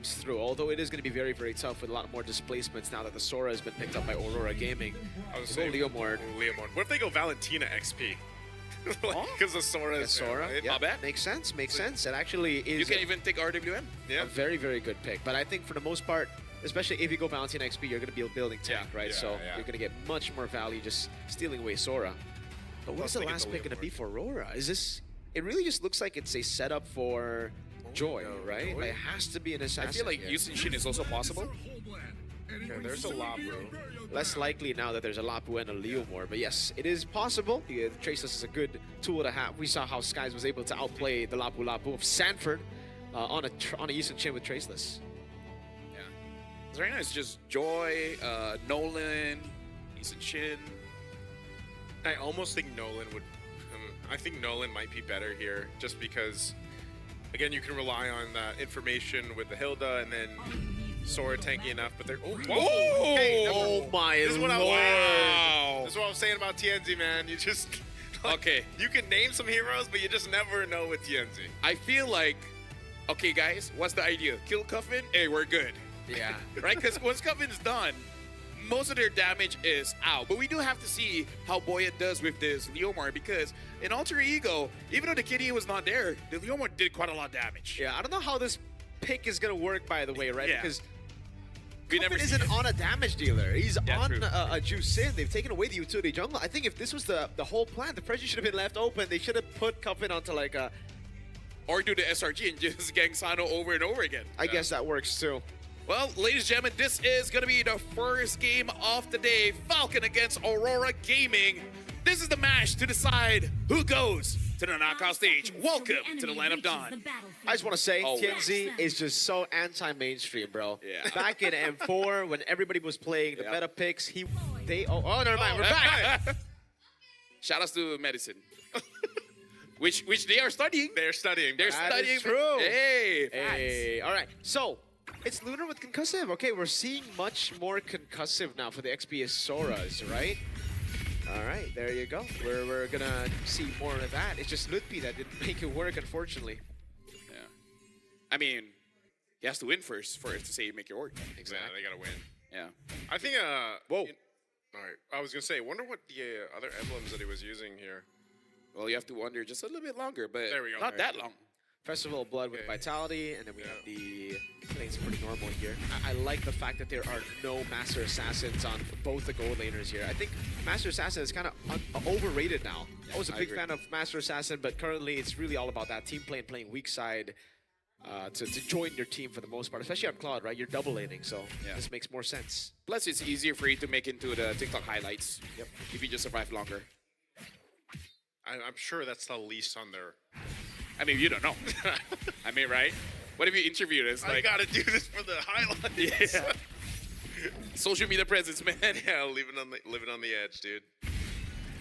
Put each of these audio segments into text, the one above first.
comes through. Although it is going to be very, very tough with a lot more displacements now that the Sora has been picked up by Aurora Gaming. I was Go saying, Leomord. Leomord. What if they go Valentina XP? Because the Sora is Sora, there, right? yeah, Not bad. makes sense. Makes sense. It actually is You can even take RWM. Yeah. a very, very good pick. But I think for the most part, especially if you go Valentina XP, you're going to be building tank, Yeah, right? yeah, so yeah. you're going to get much more value just stealing away Sora. But what Plus is the they get last the pick going to Leomord. be for Aurora? Is this? It really just looks like it's a setup for Joy, no, right? Joy? Like, it has to be an assassin. I feel like here. Yusin Shin is also possible. Yeah, there's a lot, bro. Less likely now that there's a Lapu and a Leomord, but yes, it is possible. The Traceless is a good tool to have. We saw how Skies was able to outplay the Lapu Lapu of Sanford on a Yusin Chin with Traceless. Yeah. So right now it's just Joy, Nolan, Yusin Shin. I almost think Nolan would. I think Nolan might be better here, just because, again, you can rely on information with the Hilda and then Sora tanky enough. But they're Whoa! Hey, Oh my this is what I was Wow. This is what I'm saying about TNZ, man. You just Okay. You can name some heroes, but you just never know with TNZ. I feel like, okay, guys, what's the idea? Kill Cuffin? Hey, we're good. Yeah. Right? Because once Cuffin's done, most of their damage is out. But we do have to see how Boya does with this Leomord, because in Alter Ego, even though the Kitty was not there, the Leomord did quite a lot of damage. Yeah, I don't know how this pick is going to work, by the way, right? Yeah. Because We never isn't seen it. on a damage dealer. He's Yeah, on true. a Juice In. They've taken away the utility jungle. I think if this was the whole plan, the pressure should have been left open. They should have put Cuffin onto like a... Or do the SRG and just gang Sano over and over again. I guess that works too. Well, ladies and gentlemen, this is going to be the first game of the day. Falcon against Aurora Gaming. This is the match to decide who goes to the knockout stage. Welcome to the Land of Dawn. I just want to say, Oh, TNZ is just so anti-mainstream, bro. Yeah. Back in M4, when everybody was playing the Yeah. meta picks, oh, never mind, we're back. Shout outs to Medicine. which they are studying. They're studying. They're That studying. is true. Hey, Hey, all right. So it's Lunar with concussive. Okay, we're seeing much more concussive now for the XP Soras, right? All right, there you go. We're gonna see more of that. It's just Lutpi that didn't make it work, unfortunately. Yeah. I mean, he has to win first for it to say make it work. Yeah, they gotta win. Yeah. I think. Whoa. All right. I was gonna say. Wonder what the other emblems that he was using here. Well, you have to wonder just a little bit longer, but There we go. not There. that long. Festival of Blood with Okay. Vitality, and then we have the lanes pretty normal here. I like the fact that there are no Master Assassins on both the gold laners here. I think Master Assassin is kind of overrated now. I was a I big agree. fan of Master Assassin, but currently it's really all about that team playing weak side to join your team for the most part, especially on Claude, right? You're double laning, so Yeah. this makes more sense. Plus, it's easier for you to make into the TikTok highlights. Yep. If you just survive longer. I'm sure that's the least on their. I mean, you don't know. I mean, right? What if you interviewed us? I Like, gotta do this for the highlights. yeah. Social media presence, man. Yeah, living on the edge, dude.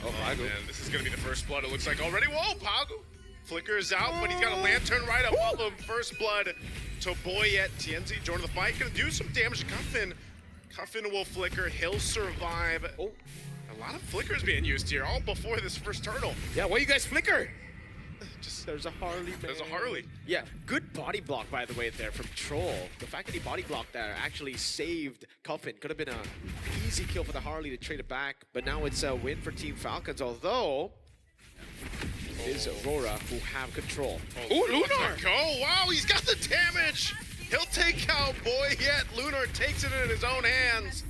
Oh, Man, this is gonna be the first blood. It looks like already. Whoa, Pagu flickers out, but he's got a lantern right above him. First blood to Boyet. TNZ joining the fight, gonna do some damage to Cuffin. Cuffin will flicker. He'll survive. Oh. A lot of flickers being used here, all before this first turtle. Yeah, why you guys flicker? Just There's a Harley, man. there's a Harley. Yeah, good body block, by the way, there from Troll. The fact that he body blocked there actually saved Cuffin. Could have been an easy kill for the Harley to trade it back, but now it's a win for Team Falcons, although it is Aurora who have control. Ooh, Lunar! Lunar! Go! Wow, he's got the damage! He'll take out Boyet. Lunar takes it in his own hands.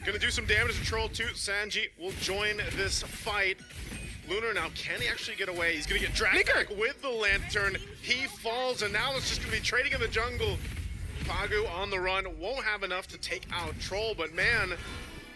Gonna do some damage to Troll too. Sanji will join this fight. Lunar now, can he actually get away? He's gonna get dragged back with the lantern. He falls, and now it's just gonna be trading in the jungle. Pagu on the run, won't have enough to take out Troll, but man,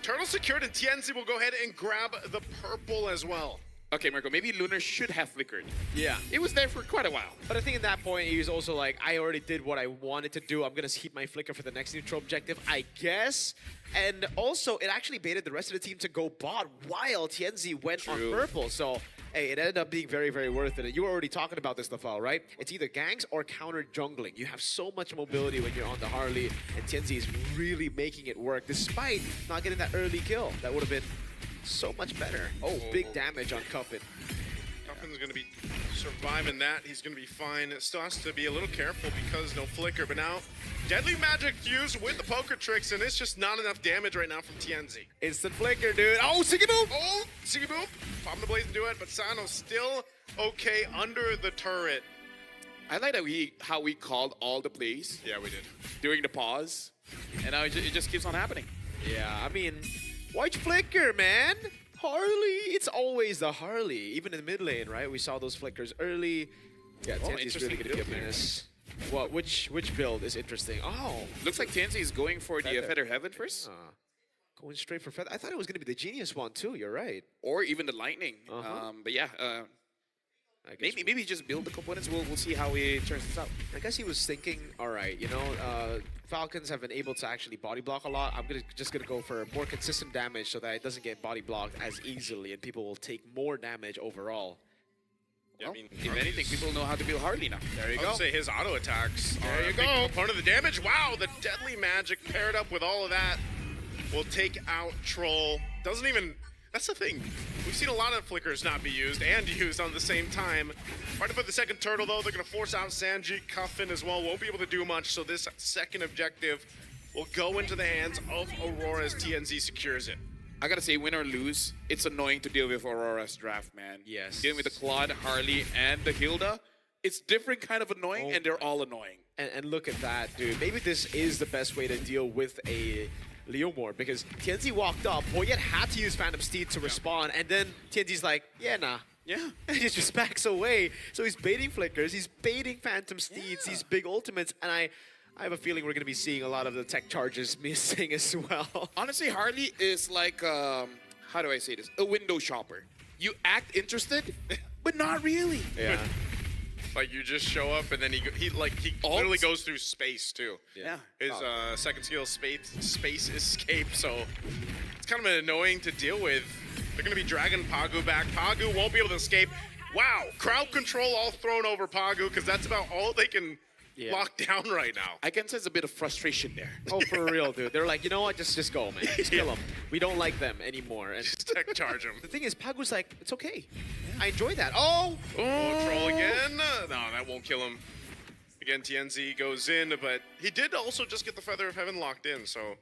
Turtle secured, and TNZ will go ahead and grab the purple as well. Okay, Marco, maybe Lunar should have flickered. Yeah. It was there for quite a while. But I think at that point, he was also like, I already did what I wanted to do. I'm going to keep my flicker for the next neutral objective, I guess. And also, it actually baited the rest of the team to go bot while TNZ went on True. purple. So, hey, it ended up being very, very worth it. And you were already talking about this, Lafal, right? It's either gangs or counter jungling. You have so much mobility when you're on the Harley, and TNZ is really making it work, despite not getting that early kill. That would have been so much better. Oh, big damage on Cuffin. Cuffin's going to be surviving that. He's going to be fine. Still has to be a little careful because no flicker. But now, Deadly Magic fused with the poker tricks, and it's just not enough damage right now from TNZ. Instant flicker, dude. Oh, Siggy Boom! Oh, Siggy Boom. Popping the blaze and do it, but Sano's still okay under the turret. I like that how we called all the plays Yeah, we did. during the pause, and now it just keeps on happening. Yeah, I mean, watch flicker, man. Harley, it's always the Harley. Even in the mid lane, right? We saw those flickers early. Yeah, Oh, Tenzi's really interesting gonna be a build here. menace. What? Which build is interesting? Oh, Looks like TNC is going for the Feather. Feather Heaven first, going straight for feather. I thought it was gonna be the genius one too. You're right. or even the Lightning. But yeah, I guess, maybe just build the components. We'll see how he turns this out. I guess he was thinking, all right, you know, Falcons have been able to actually body block a lot. I'm just gonna go for more consistent damage so that it doesn't get body blocked as easily, and people will take more damage overall. Yeah, Well, if anything, people know how to build Harley now. There you I go. would say his auto attacks There are you a big go. component of the damage. Wow, the Deadly Magic paired up with all of that will take out Troll. Doesn't even... That's the thing. We've seen a lot of flickers not be used and used on the same time. Right for the second turtle, though, they're going to force out Sanji. Cuffin as well won't be able to do much, so this second objective will go into the hands of Aurora as TNZ secures it. I gotta say, win or lose, it's annoying to deal with Aurora's draft, man. Yes. Dealing with the Claude, Harley, and the Hilda, it's different kind of annoying, and they're all annoying. And look at that, dude. Maybe this is the best way to deal with a Leomord, because TNZ walked up, Boyet had to use Phantom Steed to respond, and then TNZ's like, yeah, nah. Yeah. And he just backs away. So he's baiting flickers, he's baiting Phantom Steeds, these big ultimates, and I have a feeling we're going to be seeing a lot of the tech charges missing as well. Honestly, Harley is like, how do I say this? A window shopper. You act interested, but not really. Yeah. Like, you just show up, and then he literally goes through space, too. Yeah. His second skill, space escape, so it's kind of annoying to deal with. They're going to be dragging Pagu back. Pagu won't be able to escape. Wow, crowd control all thrown over Pagu, because that's about all they can lock down right now. I can sense a bit of frustration there. Oh, for real, dude. They're like, you know what? Just go, man. Just kill them. We don't like them anymore. And Just tech charge him. the thing is, Pagu's like, it's okay. I enjoy that. Oh! Oh, Troll again. No, that won't kill him. Again, TNZ goes in, but he did also just get the Feather of Heaven locked in, so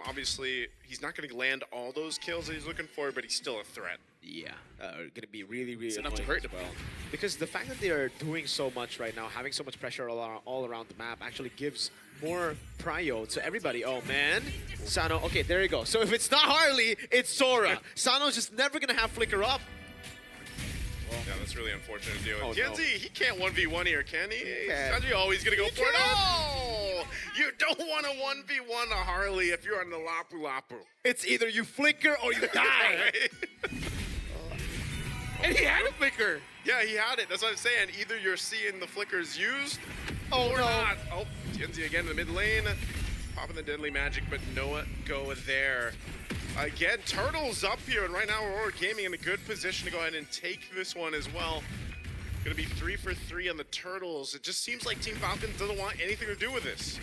obviously he's not going to land all those kills that he's looking for, but he's still a threat. Yeah, going to be really, really It's enough to annoying hurt as them. well. Because the fact that they are doing so much right now, having so much pressure all around the map, actually gives more prio to everybody. Oh, man. Sano, okay, there you go. So if it's not Harley, it's Sora. Sano's just never going to have Flicker up. Yeah, that's really unfortunate to deal with. Oh, TNZ, no. he can't 1v1 here, can he? can. Sanji always going to go for it. can. Oh! You don't want to 1v1 a Harley if you're on the Lapu Lapu. It's either you Flicker or you die. And he had a flicker. Yeah, he had it. That's what I'm saying. Either you're seeing the flickers used Oh, or no. not. Oh, TNZ again in the mid lane. Popping the Deadly Magic, but no go there. Again, Turtle's up here, and right now Aurora Gaming in a good position to go ahead and take this one as well. Gonna be 3 for 3 on the Turtles. It just seems like Team Falcons doesn't want anything to do with this.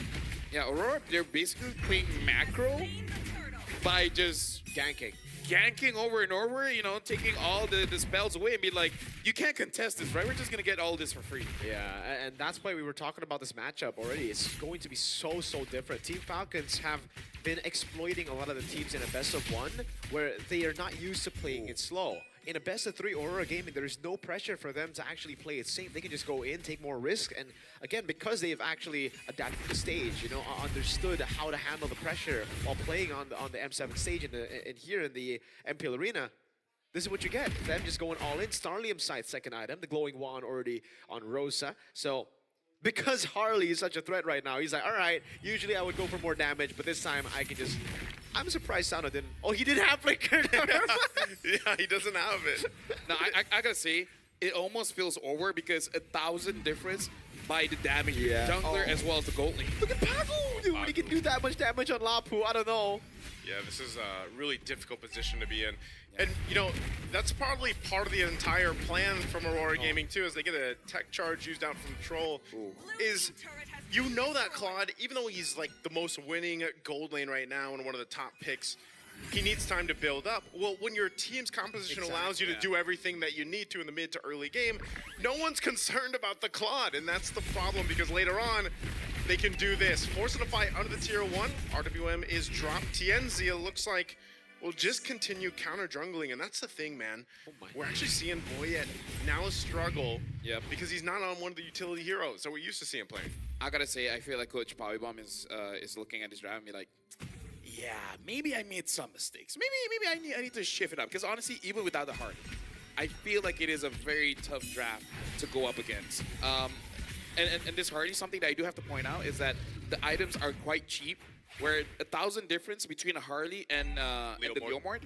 Yeah, Aurora, they're basically playing macro by just ganking over and over, you know, taking all the spells away and be like, you can't contest this, right? We're just going to get all this for free. Yeah, and that's why we were talking about this matchup already. It's going to be so different. Team Falcons have been exploiting a lot of the teams in a best of one where they are not used to playing it slow. In a best of 3 Aurora Gaming, there is no pressure for them to actually play it safe. They can just go in, take more risk, and again, because they've actually adapted to the stage, you know, understood how to handle the pressure while playing on the M7 stage and here in the MPL Arena, this is what you get. Them just going all in. Starlium side second item, the glowing wand already on Rosa. So because Harley is such a threat right now, he's like, all right, usually I would go for more damage, but this time I can just... I'm surprised Sano didn't... Oh, he didn't have Flicker. Yeah, he doesn't have it. Now, I gotta say, it almost feels over because 1,000 difference by the damage jungler as well as the gold lane. Look at Pagu! Dude, when he can do that much damage on Lapu, I don't know. Yeah, this is a really difficult position to be in. And, you know, that's probably part of the entire plan from Aurora Gaming, too, as they get a tech charge used out from Troll, is you know that Claude, even though he's, like, the most winning gold lane right now and one of the top picks, he needs time to build up. Well, when your team's composition allows you to do everything that you need to in the mid to early game, no one's concerned about the Claude, and that's the problem because later on, they can do this. Forcing a fight under the tier 1, RWM is dropped. TNZ, it looks like, will just continue counter-jungling, and that's the thing, man. We're actually seeing Boyet now struggle because he's not on one of the utility heroes that we're used to seeing playing. I gotta say, I feel like Coach Polybomb is looking at his draft and be like, yeah, maybe I made some mistakes. Maybe I need to shift it up. Because honestly, even without the Harley, I feel like it is a very tough draft to go up against. And this Harley, something that I do have to point out is that the items are quite cheap. Where 1,000 difference between a Harley and the Leomord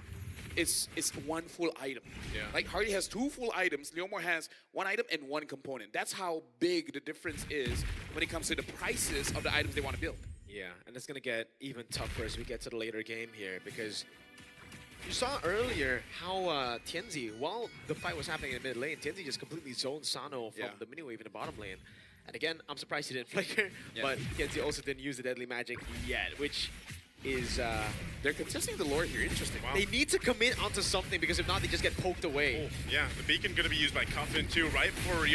is one full item. Yeah. Like Harley has 2 full items, Leomord has 1 item and 1 component. That's how big the difference is when it comes to the prices of the items they want to build. Yeah, and it's going to get even tougher as we get to the later game here because you saw earlier how Tienzi, while the fight was happening in the mid lane, Tienzi just completely zoned Sano from the mini wave in the bottom lane. And again, I'm surprised he didn't flicker, but Tienzi also didn't use the deadly magic yet, which is... They're contesting the lore here. Interesting. They need to commit onto something because if not, they just get poked away. Oh, yeah, the beacon going to be used by Cuffin too, right? For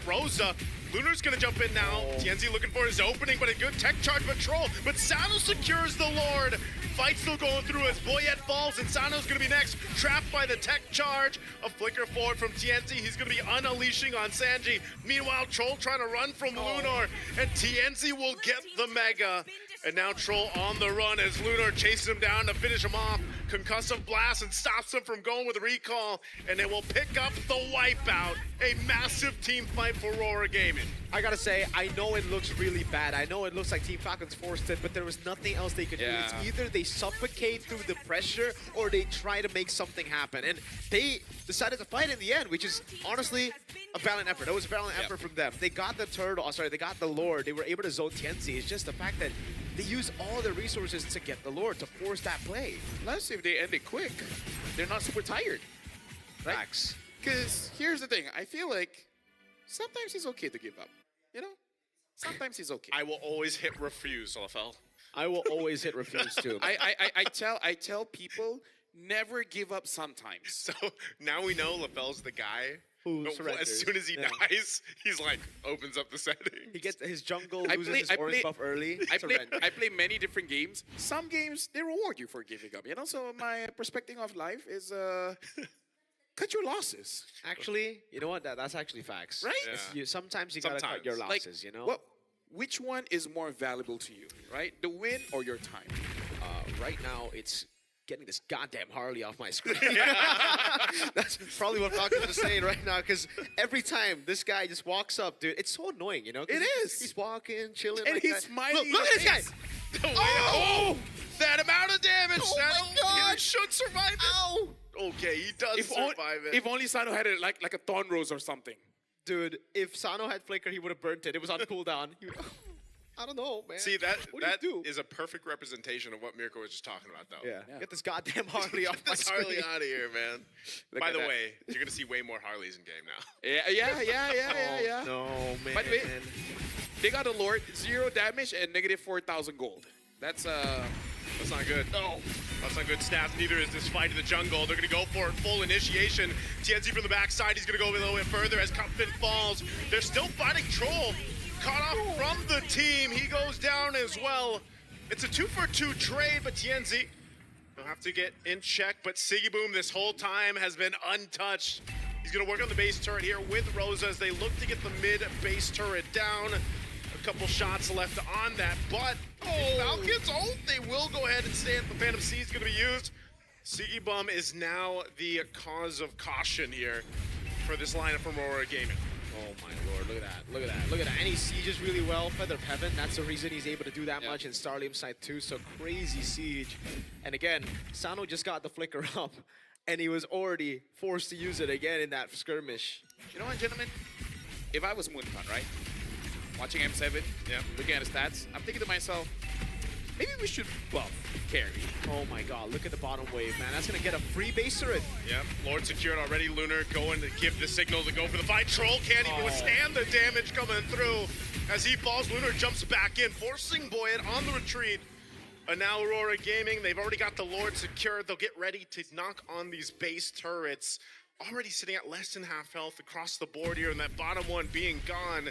Rosa. Lunar's going to jump in now. Tienzi looking for his opening, but a good tech charge patrol. But Sano secures the Lord. Fight still going through as Boyet falls, and Sano's going to be next. Trapped by the tech charge. A flicker forward from Tienzi. He's going to be unleashing on Sanji. Meanwhile, Troll trying to run from Lunar, and Tienzi will get the Mega. And now Troll on the run as Lunar chases him down to finish him off. Concussive blast and stops him from going with a recall. And it will pick up the wipeout. A massive team fight for Aurora Gaming. I gotta say, I know it looks really bad. I know it looks like Team Falcons forced it, but there was nothing else they could do. It's either they suffocate through the pressure or they try to make something happen. And they decided to fight in the end, which is honestly a valiant effort. That was a valiant effort from them. They got the turtle, they got the Lord. They were able to zone Tienzi. It's just the fact that they use all their resources to get the Lord, to force that play. Plus, if they end it quick, they're not super tired. Right? Facts. Because here's the thing. I feel like sometimes it's okay to give up. You know? Sometimes it's okay. I will always hit refuse, LFL. I will always hit refuse too. I tell people, never give up sometimes. So now we know LaFell's the guy who as soon as he dies, he's like, opens up the setting. He gets his jungle, loses his orange buff early. I play many different games. Some games, they reward you for giving up. You know, so my perspective of life is cut your losses. Actually, you know what? That's actually facts. Right? Yeah. Sometimes you gotta cut your losses, you know? Well, which one is more valuable to you, right? The win or your time? Right now, it's getting this goddamn Harley off my screen. That's probably what Falcons are saying right now, because every time this guy just walks up, dude, it's so annoying, you know? It is. He's walking, chilling, and like he's that. smiling. Look at this guy. Oh! That amount of damage. Oh my God. He should survive it. Ow! Okay, he does survive it. If only Sano had it like a Thorn Rose or something. Dude, if Sano had Flicker, he would have burnt it. It was on cooldown. I don't know, man. See, that do? is a perfect representation of what Mirko was just talking about, though. Yeah. Get this goddamn Harley off my Get this screen. Harley out of here, man. By the way, you're going to see way more Harleys in game now. Yeah. No, man. By the way, they got a Lord, 0 damage and negative 4,000 gold. That's not good. No. That's not good stats. Neither is this fight in the jungle. They're going to go for it. Full initiation. Tienzi from the backside. He's going to go a little bit further as Cuffin falls. They're still fighting Troll. Caught off from the team. He goes down as well. It's a 2-for-2 trade, but Tienzi will have to get in check. But Sigiboom this whole time has been untouched. He's going to work on the base turret here with Rosa as they look to get the mid base turret down. A couple shots left on that, but Falcons, they will go ahead and stand. The Phantom Seed is going to be used. Sigibum is now the cause of caution here for this lineup from Aurora Gaming. Oh my lord, look at that. And he sieges really well. Feather of Heaven, that's the reason he's able to do that much in Starlium side too. So crazy siege. And again, Sano just got the flicker up and he was already forced to use it again in that skirmish. You know what, gentlemen? If I was Moonton, right? Watching M7, looking at the stats, I'm thinking to myself, maybe we should buff carry. Oh my god, look at the bottom wave, man. That's gonna get a free base turret. Yep, Lord secured already. Lunar going to give the signal to go for the fight. Troll can't even withstand the damage coming through. As he falls, Lunar jumps back in, forcing Boyet on the retreat. And now Aurora Gaming, they've already got the Lord secured. They'll get ready to knock on these base turrets. Already sitting at less than half health across the board here, and that bottom one being gone.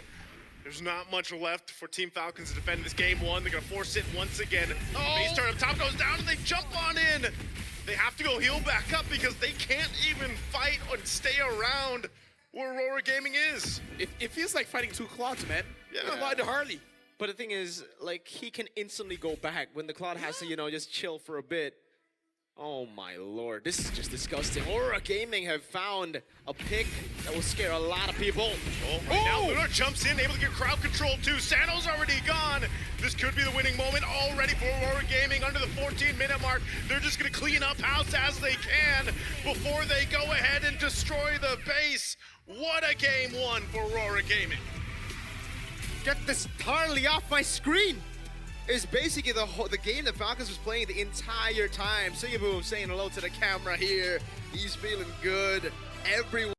There's not much left for Team Falcons to defend this game one. They're gonna force it once again. Base turret up top goes down, and they jump on in. They have to go heal back up because they can't even fight and stay around where Aurora Gaming is. It feels like fighting two clogs, man. Yeah. Why the Harley? But the thing is, like, he can instantly go back when the Cloud has to, you know, just chill for a bit. Oh my lord, this is just disgusting. Aurora Gaming have found a pick that will scare a lot of people. Now Lunar jumps in, able to get crowd control too. Sano's already gone. This could be the winning moment already for Aurora Gaming under the 14-minute mark. They're just gonna clean up house as they can before they go ahead and destroy the base. What a game one for Aurora Gaming. Get this Harley off my screen! It's basically the game that Falcons was playing the entire time. Boom saying hello to the camera here. He's feeling good. Everyone